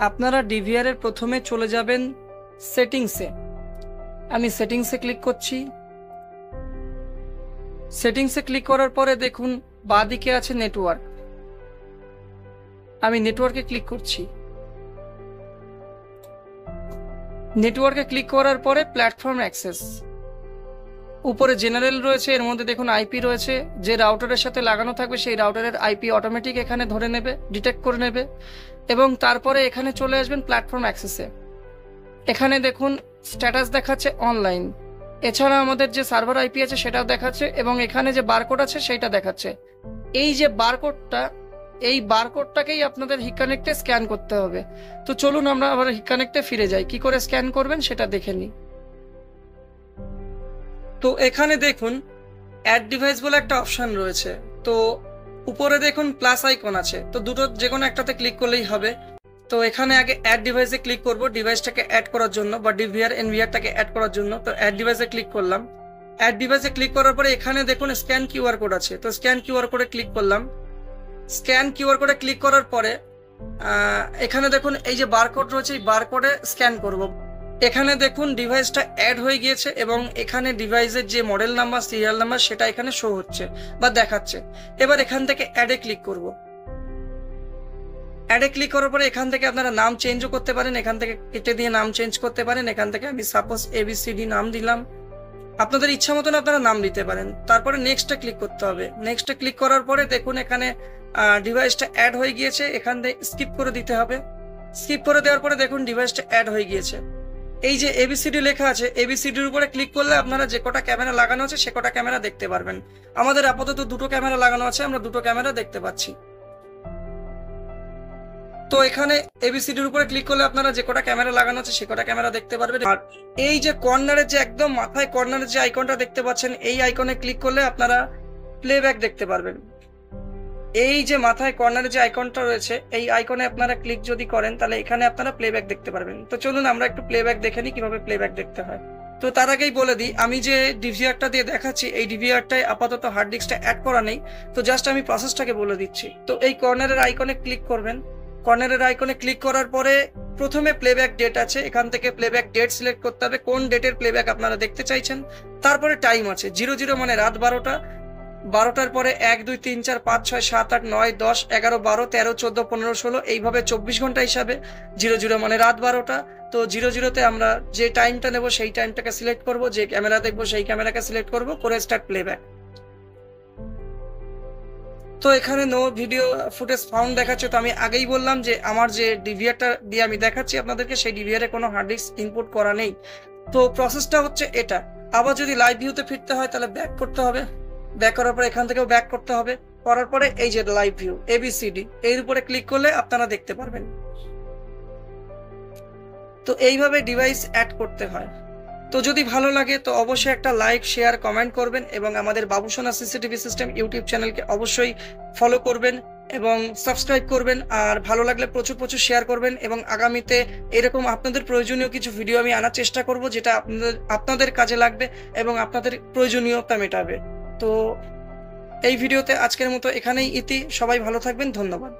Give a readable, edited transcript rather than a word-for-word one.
আপনারা ডিভিআর এর প্রথমে চলে যাবেন সেটিংসে। আমি সেটিংসে ক্লিক করছি। সেটিংসে ক্লিক করার পরে দেখুন বাঁদিকে আছে নেটওয়ার্ক। আমি নেটওয়ার্কে ক্লিক করছি। নেটওয়ার্কে ক্লিক করার পরে প্ল্যাটফর্ম অ্যাক্সেস, উপরে জেনারেল রয়েছে, এর মধ্যে দেখুন আইপি রয়েছে। যে রাউটারের সাথে লাগানো থাকবে সেই রাউটারের আইপি অটোমেটিক এখানে ধরে নেবে, ডিটেক্ট করে নেবে। এবং তারপরে এখানে চলে আসবেন প্ল্যাটফর্ম অ্যাক্সেসে। এখানে দেখুন স্ট্যাটাস দেখাচ্ছে অনলাইন। এছাড়া আমাদের যে সার্ভার আইপি আছে সেটাও দেখাচ্ছে, এবং এখানে যে বারকোড আছে সেইটা দেখাচ্ছে। এই যে বারকোডটা, এই বারকোডটাকেই আপনাদের হিকানেক্টে স্ক্যান করতে হবে। তো চলুন আমরা আবার হিকানেক্টে ফিরে যাই। কি করে স্ক্যান করবেন সেটা দেখে নিই। তো এখানে দেখুন অ্যাড ডিভাইস বলে একটা অপশন রয়েছে। তো উপরে দেখুন প্লাস আইকন আছে, তো দুটো যে কোনো একটাতে ক্লিক করলেই হবে। তো এখানে আগে অ্যাড ডিভাইসে ক্লিক করব, ডিভাইসটাকে অ্যাড করার জন্য বা ডিভিআর এনভিআরটাকে অ্যাড করার জন্য। তো অ্যাড ডিভাইসে ক্লিক করলাম। অ্যাড ডিভাইসে ক্লিক করার পরে এখানে দেখুন স্ক্যান কিউআর কোড আছে, তো স্ক্যান কিউআর কোডে ক্লিক করলাম। স্ক্যান কিউআর কোডে ক্লিক করার পরে এখানে দেখুন এই যে বারকোড রয়েছে, এই বারকোডে স্ক্যান করব। এখানে দেখুন ডিভাইসটা অ্যাড হয়ে গিয়েছে, এবং এখানে ডিভাইসের যে মডেল নাম্বার, সিরিয়াল নাম্বার সেটা এখানে শো হচ্ছে বা দেখাচ্ছে। এবার এখান থেকে অ্যাডে ক্লিক করব। অ্যাডে ক্লিক করার পরে এখান থেকে আপনারা নাম চেঞ্জও করতে পারেন, এখান থেকে কেটে দিয়ে নাম চেঞ্জ করতে পারেন। এখান থেকে আমি সাপোজ ABCD নাম দিলাম। আপনাদের ইচ্ছা মতন আপনারা নাম দিতে পারেন। তারপরে নেক্সটে ক্লিক করতে হবে। নেক্সটে ক্লিক করার পরে দেখুন এখানে ডিভাইসটা অ্যাড হয়ে গিয়েছে, এখান থেকে স্কিপ করে দিতে হবে। স্কিপ করে দেওয়ার পরে দেখুন ডিভাইসটা অ্যাড হয়ে গিয়েছে। এই যে ABCD লেখা আছে, ABCDর উপরে ক্লিক করলে আপনারা যে কটা ক্যামেরা লাগানো আছে সে কটা ক্যামেরা দেখতে পারবেন। আমাদের আপাতত দুটো ক্যামেরা লাগানো আছে, আমরা দুটো ক্যামেরা দেখতে পাচ্ছি। তো এখানে ABCDর উপরে ক্লিক করলে আপনারা যে কটা ক্যামেরা লাগানো আছে সে কটা ক্যামেরা দেখতে পারবেন। আর এই যে কর্নারের যে একদম মাথায় কর্নারের যে আইকনটা দেখতে পাচ্ছেন, এই আইকনে ক্লিক করলে আপনারা প্লেব্যাক দেখতে পারবেন। এই যে মাথায় কর্নারে যে আইকনটা রয়েছে, এই আইকনে আপনারা ক্লিক যদি করেন তাহলে এখানে আপনারা প্লেব্যাক দেখতে পারবেন। তো চলুন আমরা একটু প্লেব্যাক দেখে নিই কিভাবে প্লেব্যাক দেখতে হয়। তো তার আগেই বলে দিই, আমি যে ডিভিআরটা দিয়ে দেখাচ্ছি এই ডিভিআরটায় আপাতত হার্ড ডিস্কটা অ্যাড করা নেই। তো জাস্ট আমি প্রসেসটাকে বলে দিচ্ছি। তো এই কর্নারের আইকনে ক্লিক করবেন। কর্নারের আইকনে ক্লিক করার পরে প্রথমে প্লেব্যাক ডেট আছে, এখান থেকে প্লেব্যাক ডেট সিলেক্ট করতে হবে, কোন ডেটের প্লেব্যাক আপনারা দেখতে চাইছেন। তারপরে টাইম আছে 00 মানে রাত 12টা, 12টার পরে 1 2 3 4 5 6 7 8 9 10 11 12 13 14 15 16 এইভাবে 24 ঘন্টা হিসাবে। 00 মানে রাত 12টা। তো 00তে আমরা যে টাইমটা নেব সেই টাইমটাকে সিলেক্ট করব, যে ক্যামেরা দেখবো সেই ক্যামেরাকে সিলেক্ট করব, করে স্টার্ট প্লেব্যাক। তো এখানে নো ভিডিও ফুটেজ ফাউন্ড দেখাচ্ছে। তো আমি আগেই বললাম যে আমার যে ডিভিআরটা দিয়ে আমি দেখাচ্ছি আপনাদেরকে, সেই ডিভিআরে কোনো হার্ড ডিস্ক ইনপুট করা নেই। তো প্রসেসটা হচ্ছে এটা। আবার যদি লাইভ ভিউতে ফিরতে হয় তাহলে ব্যাক করতে হবে। ব্যাক করার পরে এখান থেকেও ব্যাক করতে হবে। করার পরে এই যে লাইভ ভিউ ABCD এর উপরে ক্লিক করলে আপনারা দেখতে পারবেন। তো এইভাবে ডিভাইস অ্যাড করতে হয়। তো যদি ভালো লাগে তো অবশ্যই একটা লাইক, শেয়ার, কমেন্ট করবেন, এবং আমাদের বাবুসোনা সিসিটিভি সিস্টেম ইউটিউব চ্যানেলকে অবশ্যই ফলো করবেন এবং সাবস্ক্রাইব করবেন। আর ভালো লাগলে প্রচুর প্রচুর শেয়ার করবেন, এবং আগামীতে এরকম আপনাদের প্রয়োজনীয় কিছু ভিডিও আমি আনার চেষ্টা করব, যেটা আপনাদের কাজে লাগবে এবং আপনাদের প্রয়োজনীয়তা মেটাবে। তো এই ভিডিওতে আজকের মতো এখানেই ইতি। সবাই ভালো থাকবেন, ধন্যবাদ।